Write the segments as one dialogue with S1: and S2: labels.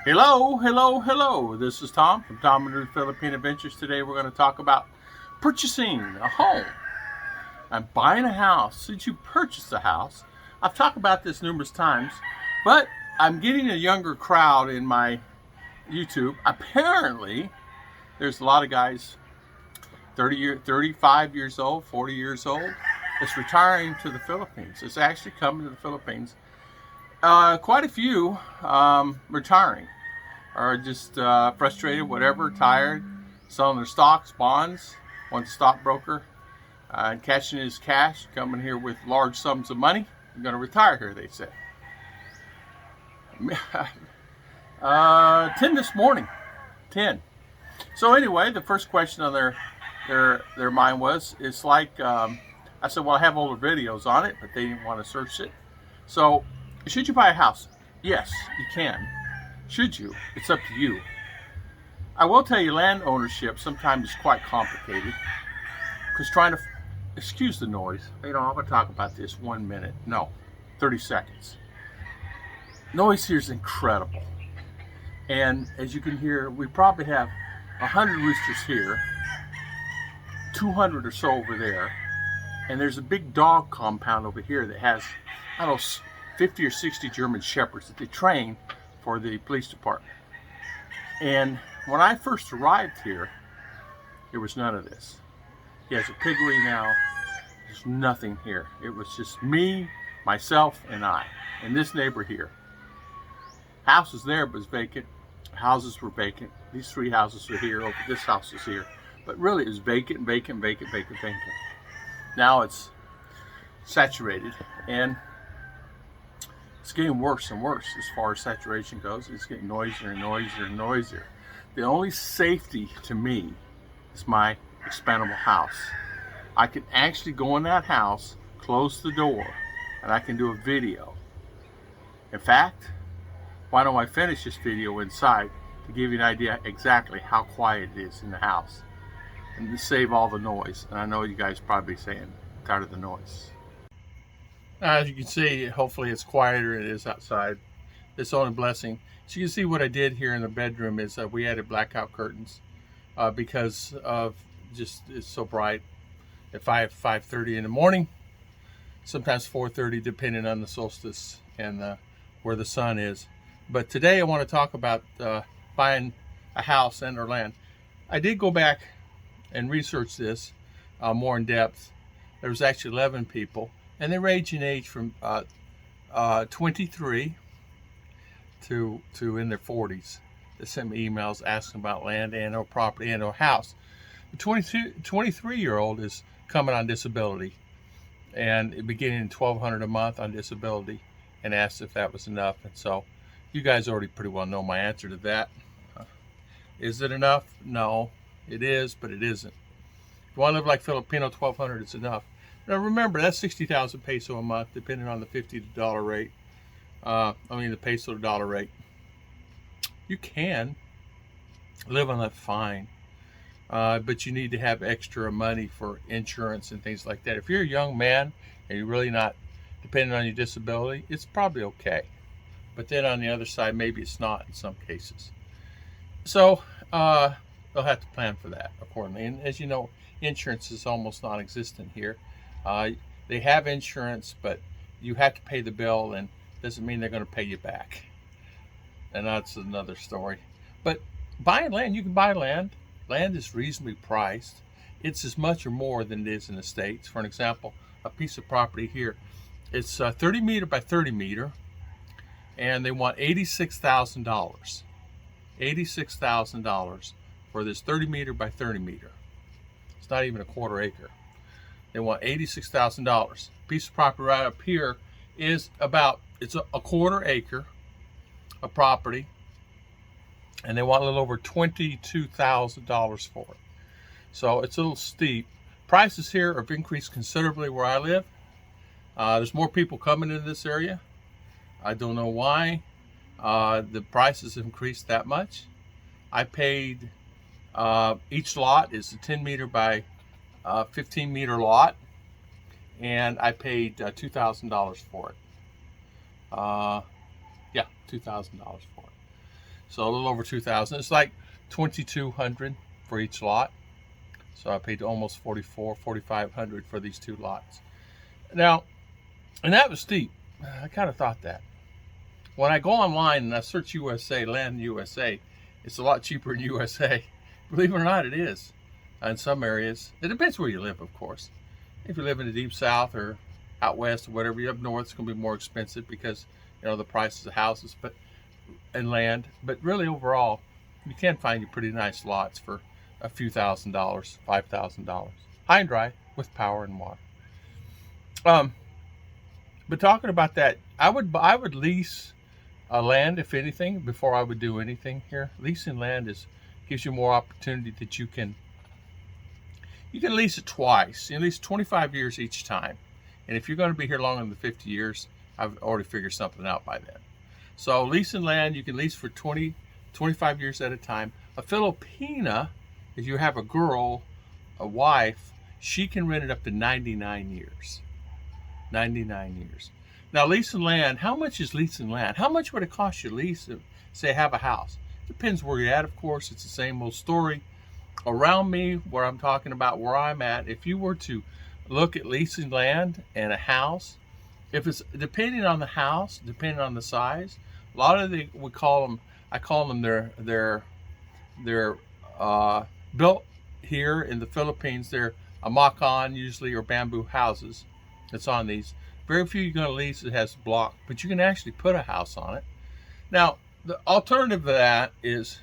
S1: Hello. This is Tom from Tom and Ruth Philippine Adventures. Today we're going to talk about purchasing a home. I'm buying a house. Since you purchase a house, I've talked about this numerous times, but I'm getting a younger crowd in my YouTube. Apparently, there's a lot of guys 35 years old, 40 years old, that's retiring to the Philippines. It's actually coming to the Philippines. Quite a few retiring, or just frustrated, whatever, tired, selling their stocks, bonds, one stockbroker, and cashing his cash, coming here with large sums of money. I'm going to retire here, they said. 10 this morning, 10. So anyway, the first question on their mind was, it's like, I said, well, I have older videos on it, but they didn't want to search it. So, should you buy a house? Yes, you can. Should you? It's up to you. I will tell you, land ownership sometimes is quite complicated, because trying to, excuse the noise, I'm going to talk about this 1 minute. No, 30 seconds. Noise here is incredible. And as you can hear, we probably have 100 roosters here, 200 or so over there, and there's a big dog compound over here that has, I don't know, 50 or 60 German Shepherds that they train for the police department. And when I first arrived here, there was none of this. He has a piggery now. There's nothing here. It was just me, myself, and I, and this neighbor here. House was there, but it's vacant. Houses were vacant. These three houses are here. Over this house is here. But really, it was vacant. Now it's saturated, and it's getting worse and worse as far as saturation goes. It's getting noisier and noisier. The only safety to me is my expandable house. I can actually go in that house, close the door, and I can do a video. In fact, why don't I finish this video inside to give you an idea exactly how quiet it is in the house and to save all the noise. And I know you guys probably saying, tired of the noise. As you can see, hopefully it's quieter than it is outside. It's only a blessing. So you can see what I did here in the bedroom is we added blackout curtains because of just it's so bright at 5:30 in the morning, sometimes 4:30 depending on the solstice and where the sun is. But today I want to talk about buying a house and or land. I did go back and research this more in depth. There was actually 11 people, and they range in age from 23 to in their 40s. They sent me emails asking about land and or property and or house. The 23-year-old is coming on disability, and beginning $1,200 a month on disability, and asked if that was enough. And so you guys already pretty well know my answer to that. Is it enough? No, it is, but it isn't. If you want to live like Filipino, $1,200 is enough. Now remember, that's 60,000 peso a month, depending on the $50 rate. The peso to dollar rate. You can live on that fine, but you need to have extra money for insurance and things like that. If you're a young man and you're really not depending on your disability, it's probably okay. But then on the other side, maybe it's not in some cases. So they'll have to plan for that accordingly. And as you know, insurance is almost non-existent here. They have insurance, but you have to pay the bill, and doesn't mean they're going to pay you back. And that's another story. But buying land, you can buy land. Land is reasonably priced. It's as much or more than it is in the States. For an example, a piece of property here, it's 30 meter by 30 meter, and they want $86,000. $86,000 for this 30 meter by 30 meter. It's not even a quarter acre. They want $86,000. Piece of property right up here is it's a quarter acre of property, and they want a little over $22,000 for it. So it's a little steep. Prices here have increased considerably where I live. There's more people coming into this area. I don't know why the prices have increased that much. I paid, each lot is a 10 meter by 15 meter lot, and I paid $2,000 for it. $2,000 for it. So a little over 2,000. It's like 2,200 for each lot. So I paid almost 4,500 for these 2 lots. Now, and that was steep. I kind of thought that. When I go online and I search USA, land USA, it's a lot cheaper in USA. Believe it or not, it is. In some areas. It depends where you live, of course. If you live in the deep south or out west or whatever, you up north, it's going to be more expensive because, the prices of houses and land. But really, overall, you can find you pretty nice lots for a few $1,000s, $5,000. High and dry with power and water. But talking about that, I would lease land, if anything, before I would do anything here. Leasing land gives you more opportunity that you can lease it twice. You lease 25 years each time. And if you're going to be here longer than 50 years, I've already figured something out by then. So leasing land, you can lease for 25 years at a time. A Filipina, if you have a girl, a wife, she can rent it up to 99 years. 99 years. Now, leasing land, how much is leasing land? How much would it cost you to lease, say, have a house? Depends where you're at, of course. It's the same old story. Around me, where I'm talking about where I'm at, if you were to look at leasing land and a house, if it's depending on the house, depending on the size, a lot of I call them they're built here in the Philippines. They're a makan usually, or bamboo houses. That's on these. Very few you're going to lease that has block, but you can actually put a house on it. Now, the alternative to that is,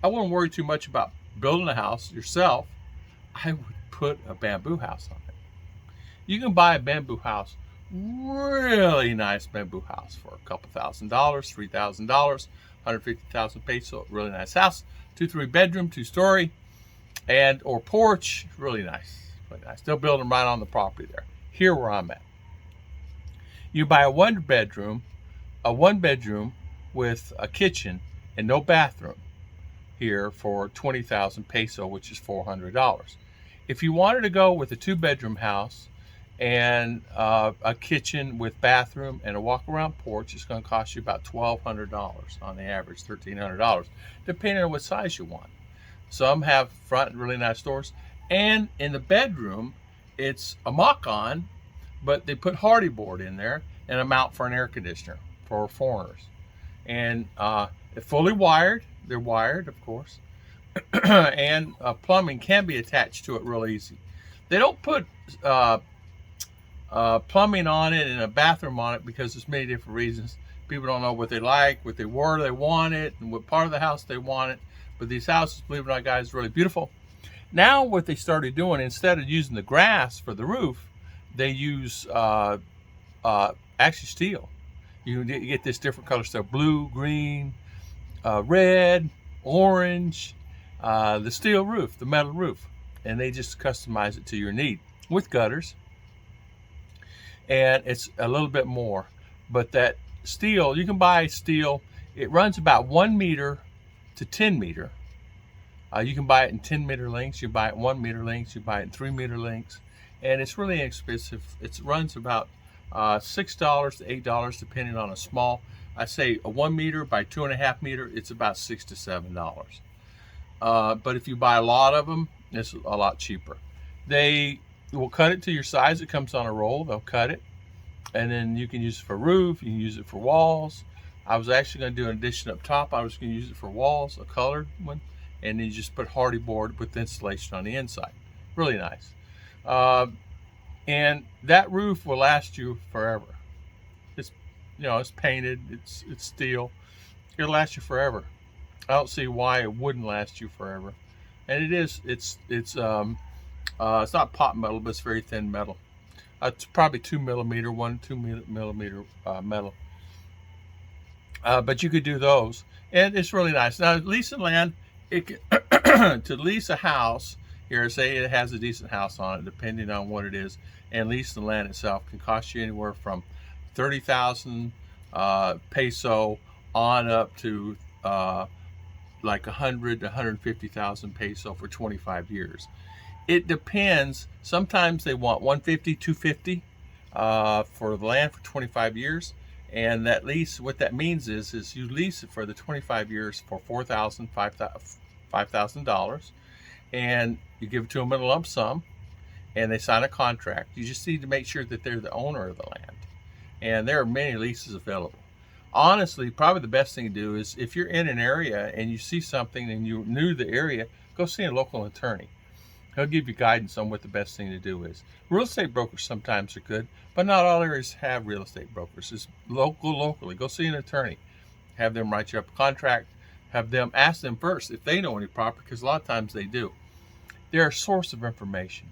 S1: I wouldn't worry too much about building a house yourself. I would put a bamboo house on it. You can buy a bamboo house, really nice bamboo house, for a couple $1,000, $3,000, 150,000 peso. Really nice house, 2-3 bedroom, 2-story, and or porch. Really nice, really nice. They'll build them right on the property there. Here where I'm at, you buy a one bedroom with a kitchen and no bathroom here for 20,000 peso, which is $400. If you wanted to go with a 2-bedroom house and a kitchen with bathroom and a walk-around porch, it's going to cost you about $1,200 on the average, $1,300, depending on what size you want. Some have front really nice doors, and in the bedroom, it's a mock-on, but they put hardy board in there and a mount for an air conditioner for foreigners. And they're fully wired. They're wired, of course. And plumbing can be attached to it real easy. They don't put plumbing on it and a bathroom on it because there's many different reasons. People don't know what they like, what they want it, and what part of the house they want it. But these houses, believe it or not, guys, are really beautiful. Now what they started doing, instead of using the grass for the roof, they use actually steel. You get this different color stuff: blue, green, red, orange, the steel roof, the metal roof. And they just customize it to your need with gutters. And it's a little bit more. But that steel, you can buy steel. It runs about 1 meter to 10 meter. You can buy it in 10 meter lengths. You buy it in 1 meter lengths. You buy it in 3 meter lengths. And it's really inexpensive. It runs about $6 to $8, depending on a small. I say a 1 meter by 2.5 meter, it's about $6 to $7. But if you buy a lot of them, it's a lot cheaper. They will cut it to your size. It comes on a roll. They'll cut it, and then you can use it for roof. You can use it for walls. I was actually going to do an addition up top. I was going to use it for walls, a colored one, and then you just put hardy board with insulation on the inside. Really nice. And that roof will last you forever. It's, it's painted. It's steel. It'll last you forever. I don't see why it wouldn't last you forever. And it is. It's not pot metal, but it's very thin metal. It's probably 2 millimeter, 2 millimeter metal. But you could do those, and it's really nice. Now, leasing land, to lease a house here, say it has a decent house on it, depending on what it is, and leasing the land itself can cost you anywhere from 30,000 peso on up to like 100 to 150,000 peso for 25 years. It depends. Sometimes they want 150, 250 for the land for 25 years. And that lease, what that means is you lease it for the 25 years for $5,000, and you give it to them in a lump sum, and they sign a contract. You just need to make sure that they're the owner of the land. And there are many leases available. Honestly, probably the best thing to do is, if you're in an area and you see something and you're new to the area, go see a local attorney. He'll give you guidance on what the best thing to do is. Real estate brokers sometimes are good, but not all areas have real estate brokers. It's locally. Go see an attorney. Have them write you up a contract. Have them ask them first if they know any property, because a lot of times they do. They're a source of information.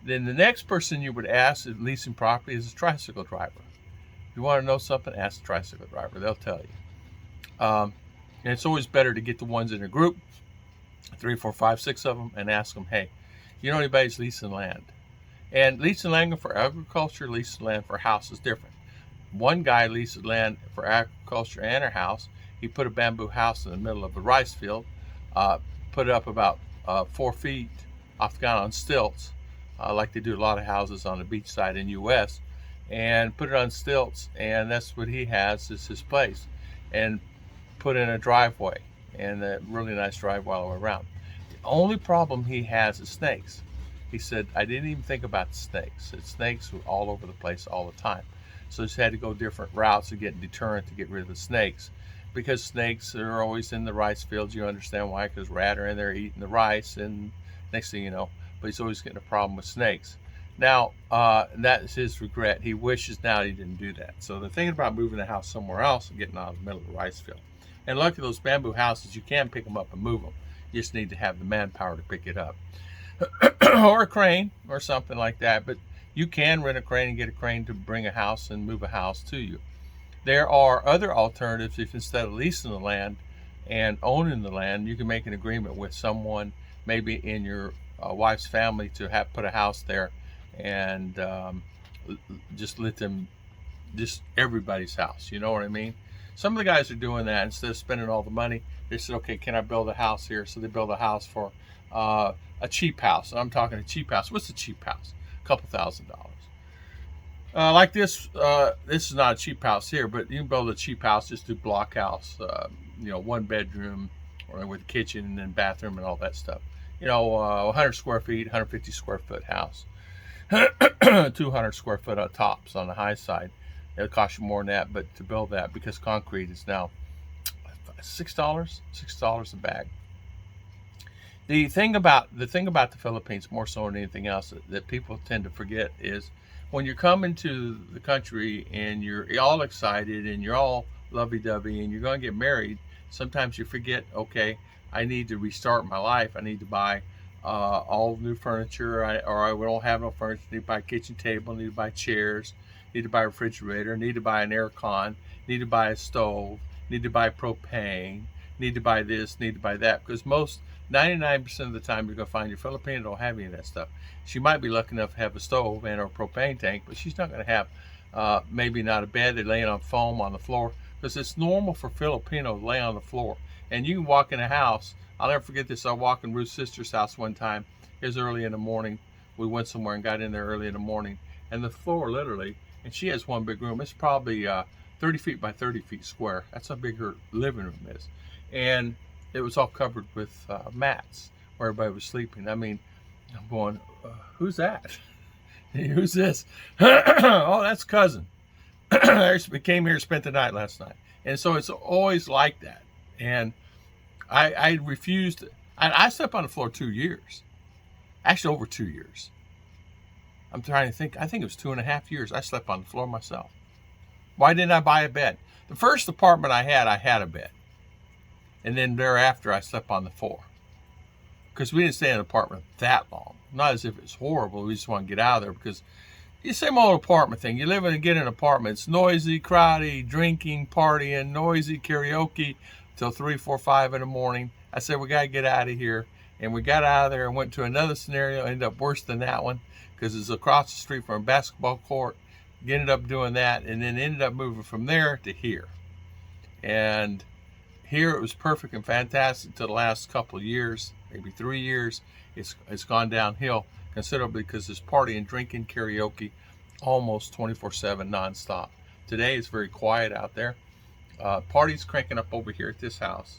S1: Then the next person you would ask at leasing property is a tricycle driver. If you want to know something, ask the tricycle driver. They'll tell you. And it's always better to get the ones in a group, 3, 4, 5, 6 of them, and ask them, hey, you know anybody's leasing land? And leasing land for agriculture, leasing land for house is different. One guy leased land for agriculture and a house. He put a bamboo house in the middle of a rice field, put it up about 4 feet off the ground on stilts, like they do a lot of houses on the beach side in U.S., and put it on stilts, and that's what he has, is his place, and put in a driveway, and a really nice driveway all the way around. The only problem he has is snakes. He said, I didn't even think about the snakes. Snakes were all over the place all the time. So just had to go different routes to get deterrent to get rid of the snakes. Because snakes are always in the rice fields. You understand why, because rats are in there eating the rice, and next thing you know, but he's always getting a problem with snakes. Now, that is his regret. He wishes now he didn't do that. So they're thinking about moving the house somewhere else and getting out of the middle of the rice field. And luckily, those bamboo houses, you can pick them up and move them. You just need to have the manpower to pick it up. Or a crane or something like that. But you can rent a crane and get a crane to bring a house and move a house to you. There are other alternatives. If instead of leasing the land and owning the land, you can make an agreement with someone, maybe in your wife's family, to have put a house there, and just let them, just everybody's house. You know what I mean? Some of the guys are doing that. Instead of spending all the money, they said, okay, can I build a house here? So they build a house for a cheap house. And I'm talking a cheap house. What's a cheap house? A couple $1,000. Like this is not a cheap house here, but you can build a cheap house, just do block house, 1 bedroom, or with a kitchen and then bathroom and all that stuff. 100 square feet, 150 square foot house, 200 square foot on tops on the high side. It'll cost you more than that, but to build that, because concrete is now $6 a bag. The thing about the Philippines, more so than anything else, that people tend to forget is, when you're coming to the country and you're all excited and you're all lovey-dovey and you're going to get married, sometimes you forget, okay, I need to restart my life. I need to buy all new furniture, or I don't have no furniture. I need to buy a kitchen table, I need to buy chairs, I need to buy a refrigerator, I need to buy an air con, I need to buy a stove, I need to buy propane, I need to buy this, I need to buy that, because 99% of the time you're going to find your Filipino don't have any of that stuff. She might be lucky enough to have a stove and or a propane tank, but she's not going to have maybe not a bed. They're laying on foam on the floor, because it's normal for Filipinos to lay on the floor. And you can walk in a house. I'll never forget this. I walked in Ruth's sister's house one time. It was early in the morning. We went somewhere and got in there early in the morning, and the floor literally, and she has one big room. It's probably 30 feet by 30 feet square. That's how big her living room is. And it was all covered with mats where everybody was sleeping. I mean, I'm going, who's that? Who's this? Oh, that's cousin. We came here, spent the night last night. And so it's always like that. And I refused. I slept on the floor 2 years. Actually, over 2 years. I'm trying to think. I think it was 2.5 years I slept on the floor myself. Why didn't I buy a bed? The first apartment I had a bed. And then thereafter, I slept on the floor. Because we didn't stay in an apartment that long. Not as if it's horrible. We just want to get out of there. Because the same old apartment thing. You live in and get an apartment. It's noisy, crowdy, drinking, partying, noisy, karaoke till 3, 4, 5 in the morning. I said, we got to get out of here. And we got out of there and went to another scenario. Ended up worse than that one, because it's across the street from a basketball court. Ended up doing that, and then ended up moving from there to here. And here it was perfect and fantastic to the last couple of years, maybe 3 years. It's gone downhill considerably, because there's partying, drinking, karaoke, almost 24/7 nonstop. Today it's very quiet out there. Parties cranking up over here at this house.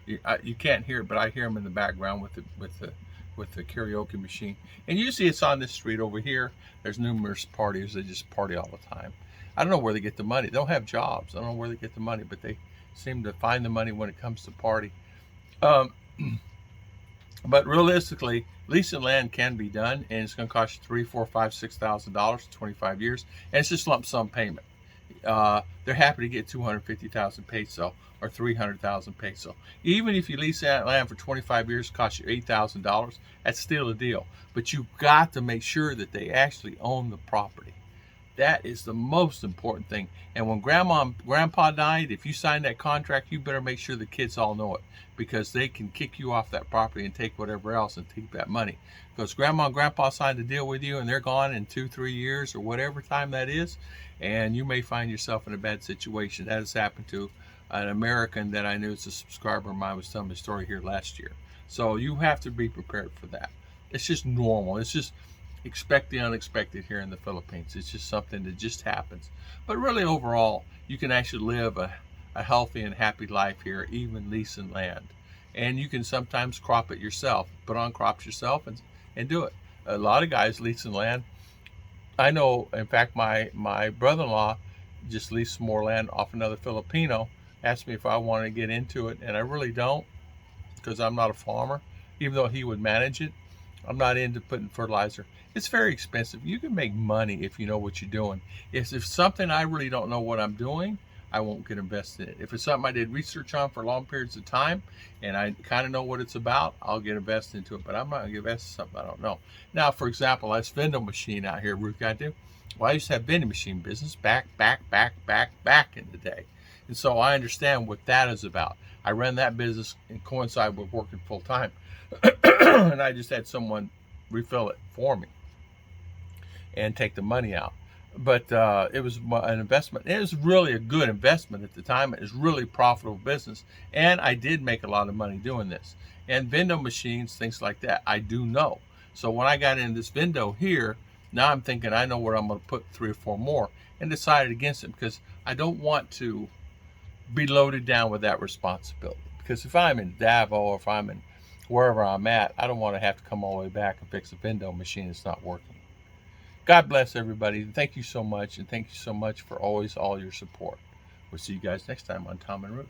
S1: You can't hear it, but I hear them in the background with the karaoke machine. And usually it's on this street over here. There's numerous parties. They just party all the time. I don't know where they get the money. They don't have jobs. I don't know where they get the money, but they seem to find the money when it comes to party. Um, but realistically, leasing land can be done, and it's going to cost you $3,000, $4,000, $5,000, $6,000, 25 years, and it's just lump sum payment. They're happy to get 250,000 peso or 300,000 peso. Even if you lease that land for 25 years, it costs you $8,000. That's still a deal. But you've got to make sure that they actually own the property. That is the most important thing. And when grandma and grandpa died, if you sign that contract, you better make sure the kids all know it, because they can kick you off that property and take whatever else and take that money. Because grandma and grandpa signed a deal with you and they're gone in 2-3 years or whatever time that is, and you may find yourself in a bad situation. That has happened to an American that I knew is a subscriber of mine, was telling me a story here last year. So you have to be prepared for that. It's just normal. It's just expect the unexpected here in the Philippines. It's just something that just happens. But really overall, you can actually live a healthy and happy life here, even leasing land. And you can sometimes crop it yourself, put on crops yourself and do it. A lot of guys leasing land. I know, in fact, my brother-in-law just leased some more land off another Filipino, asked me if I wanted to get into it, and I really don't, because I'm not a farmer, even though he would manage it. I'm not into putting fertilizer. It's very expensive. You can make money if you know what you're doing. If something I really don't know what I'm doing, I won't get invested in it. If it's something I did research on for long periods of time and I kind of know what it's about, I'll get invested into it. But I'm not going to get invested in something I don't know. Now, for example, this vending machine out here, Ruth got to. Well, I used to have vending machine business back in the day. And so I understand what that is about. I ran that business and coincide with working full time. And I just had someone refill it for me and take the money out. But it was an investment. It was really a good investment at the time. It was really profitable business. And I did make a lot of money doing this. And vending machines, things like that, I do know. So when I got in this vendo here, now I'm thinking I know where I'm going to put 3 or 4 more, and decided against it because I don't want to be loaded down with that responsibility. Because if I'm in Davao or if I'm in wherever I'm at, I don't want to have to come all the way back and fix a vendo machine that's not working. God bless everybody. Thank you so much, and thank you so much for always all your support. We'll see you guys next time on Tom and Ruth.